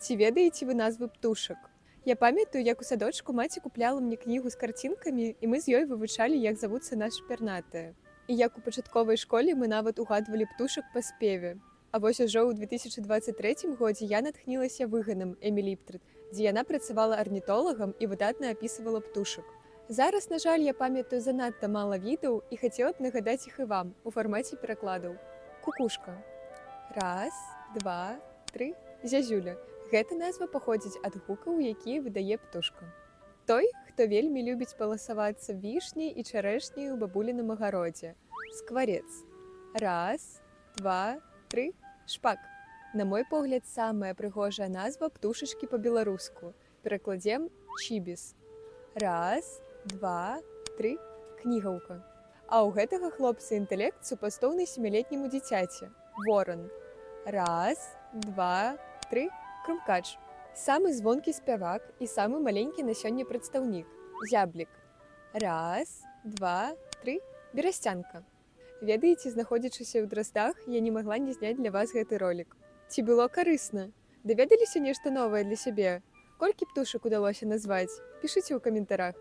Ці ведаеце вы назвы птушак? Я памятаю, як у садочку маці купляла мне кнігу з карцінкамі, і мы з ёй вывучалі, як завуцца нашы пернатыя. І як у пачатковай школе мы нават угадвалі птушак па спеве. А вось ужо ў 2023 годзе я натхнілася выганам Эмі Ліптрыд, дзе яна працавала арнітолагам і выдатна апісвала птушак. Зараз, на жаль, я памятаю занадта мала відаў і хацела б нагадаць іх і вам у фармаце перакладаў. Кукушка. Раз, два, тры. Зязюля. Гэта назва паходзіць ад гукаў, якія выдае птушка. Той, хто вельмі любіць паласавацца вішняй і чарэшняй у бабуліным агародзе. Скварец. Раз, два, тры. Шпак. На мой погляд, самая прыгожая назва птушачкі па-беларуску. Перакладзем чібіс. Раз, два, тры. Кнігаўка. А ў гэтага хлопца інтэлект супастоўны 7-летняму дзіцяці. Ворон. Раз, два, тры. Крумкач. Самы звонкі спявак і самы маленькі на сёння прадстаўнік. Зяблік. Раз, два, тры. Берасцянка. Ведаеце, знаходзячыся ў драздах, я не магла не зняць для вас гэты ролік. Ці было карысна? Даведаліся нешта новае для сябе? Колькі птушак удалося назваць? Пішыце ў каментарах.